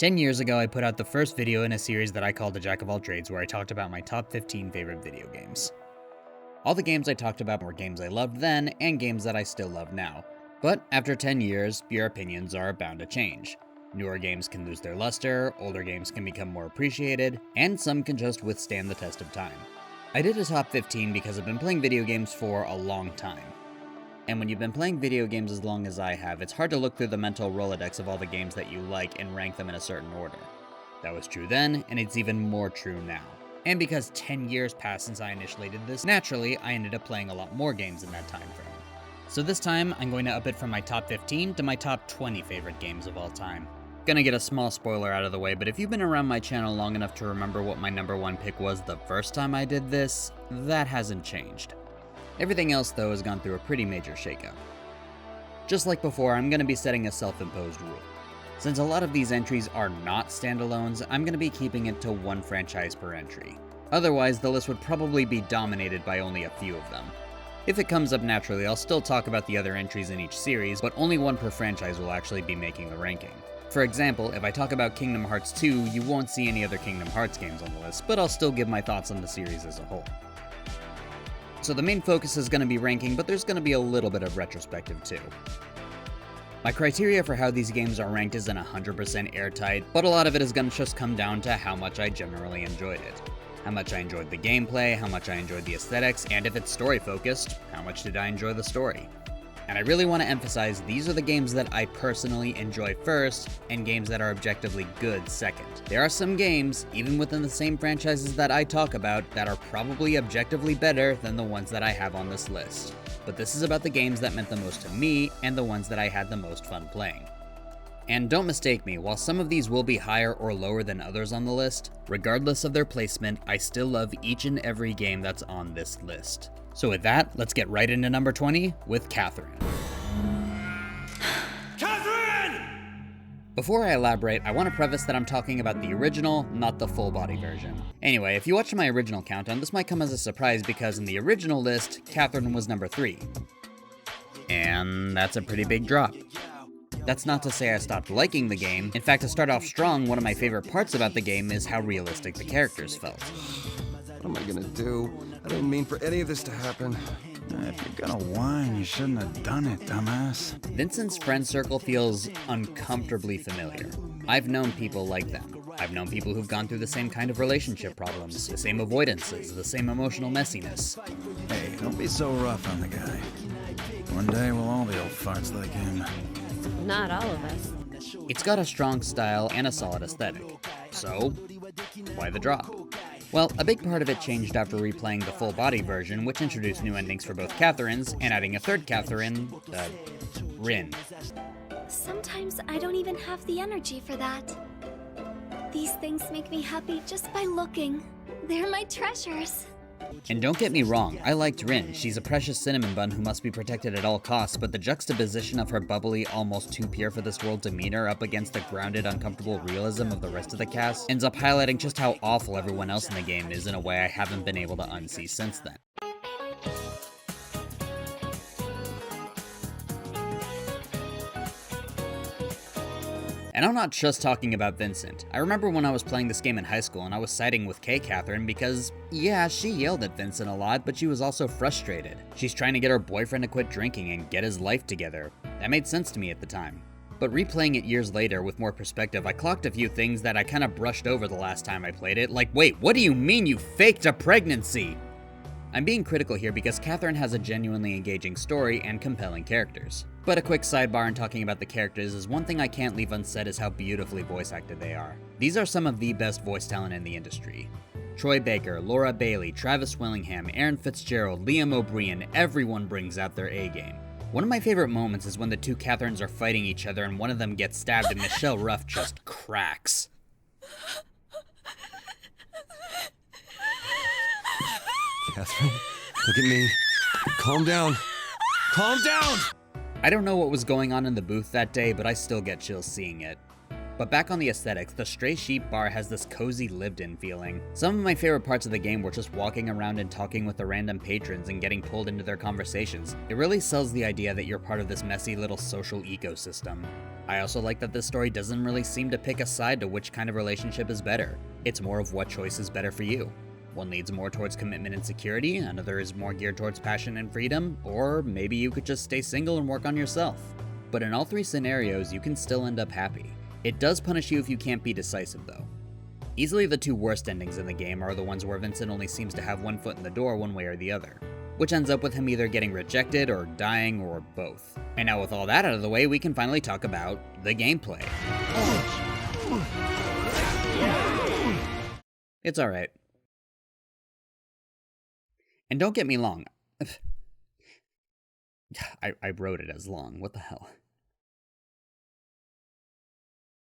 10 years ago, I put out the first video in a series that I called The Jack of All Trades, where I talked about my top 15 favorite video games. All the games I talked about were games I loved then, and games that I still love now. But after 10 years, your opinions are bound to change. Newer games can lose their luster, older games can become more appreciated, and some can just withstand the test of time. I did a top 15 because I've been playing video games for a long time. And when you've been playing video games as long as I have, it's hard to look through the mental Rolodex of all the games that you like and rank them in a certain order. That was true then, and it's even more true now. And because 10 years passed since I initially did this, naturally, I ended up playing a lot more games in that time frame. So this time, I'm going to up it from my top 15 to my top 20 favorite games of all time. Gonna get a small spoiler out of the way, but if you've been around my channel long enough to remember what my number one pick was the first time I did this, that hasn't changed. Everything else, though, has gone through a pretty major shakeup. Just like before, I'm going to be setting a self-imposed rule. Since a lot of these entries are not standalones, I'm going to be keeping it to one franchise per entry. Otherwise, the list would probably be dominated by only a few of them. If it comes up naturally, I'll still talk about the other entries in each series, but only one per franchise will actually be making the ranking. For example, if I talk about Kingdom Hearts 2, you won't see any other Kingdom Hearts games on the list, but I'll still give my thoughts on the series as a whole. So the main focus is going to be ranking, but there's going to be a little bit of retrospective too. My criteria for how these games are ranked isn't 100% airtight, but a lot of it is going to just come down to how much I generally enjoyed it. How much I enjoyed the gameplay, how much I enjoyed the aesthetics, and if it's story focused, how much did I enjoy the story. And I really want to emphasize these are the games that I personally enjoy first, and games that are objectively good second. There are some games, even within the same franchises that I talk about, that are probably objectively better than the ones that I have on this list. But this is about the games that meant the most to me, and the ones that I had the most fun playing. And don't mistake me, while some of these will be higher or lower than others on the list, regardless of their placement, I still love each and every game that's on this list. So with that, let's get right into number 20 with Catherine. Catherine! Before I elaborate, I want to preface that I'm talking about the original, not the full body version. Anyway, if you watch my original countdown, this might come as a surprise because in the original list, Catherine was number 3. And that's a pretty big drop. That's not to say I stopped liking the game. In fact, to start off strong, one of my favorite parts about the game is how realistic the characters felt. What am I gonna do? I didn't mean for any of this to happen. If you're gonna whine, you shouldn't have done it, dumbass. Vincent's friend circle feels uncomfortably familiar. I've known people like them. I've known people who've gone through the same kind of relationship problems, the same avoidances, the same emotional messiness. Hey, don't be so rough on the guy. One day we'll all be old farts like him. Not all of us. It's got a strong style and a solid aesthetic. So, why the drop? Well, a big part of it changed after replaying the full body version, which introduced new endings for both Catherines, and adding a third Catherine, Rin. Sometimes I don't even have the energy for that. These things make me happy just by looking. They're my treasures. And don't get me wrong, I liked Rin. She's a precious cinnamon bun who must be protected at all costs, but the juxtaposition of her bubbly, almost too pure for this world demeanor up against the grounded, uncomfortable realism of the rest of the cast ends up highlighting just how awful everyone else in the game is in a way I haven't been able to unsee since then. And I'm not just talking about Vincent. I remember when I was playing this game in high school and I was siding with Catherine because, yeah, she yelled at Vincent a lot, but she was also frustrated. She's trying to get her boyfriend to quit drinking and get his life together. That made sense to me at the time. But replaying it years later with more perspective, I clocked a few things that I kind of brushed over the last time I played it, like, wait, what do you mean you faked a pregnancy? I'm being critical here because Catherine has a genuinely engaging story and compelling characters. But a quick sidebar in talking about the characters is one thing I can't leave unsaid is how beautifully voice acted they are. These are some of the best voice talent in the industry. Troy Baker, Laura Bailey, Travis Willingham, Aaron Fitzgerald, Liam O'Brien, everyone brings out their A game. One of my favorite moments is when the two Catherines are fighting each other and one of them gets stabbed and Michelle Ruff just cracks. Catherine, look at me. Calm down. Calm down! I don't know what was going on in the booth that day, but I still get chills seeing it. But back on the aesthetics, the Stray Sheep bar has this cozy lived-in feeling. Some of my favorite parts of the game were just walking around and talking with the random patrons and getting pulled into their conversations. It really sells the idea that you're part of this messy little social ecosystem. I also like that this story doesn't really seem to pick a side to which kind of relationship is better. It's more of what choice is better for you. One leads more towards commitment and security, another is more geared towards passion and freedom, or maybe you could just stay single and work on yourself. But in all three scenarios, you can still end up happy. It does punish you if you can't be decisive though. Easily the two worst endings in the game are the ones where Vincent only seems to have one foot in the door one way or the other, which ends up with him either getting rejected or dying or both. And now with all that out of the way, we can finally talk about the gameplay. It's alright. And don't get me wrong, I wrote it as long, what the hell.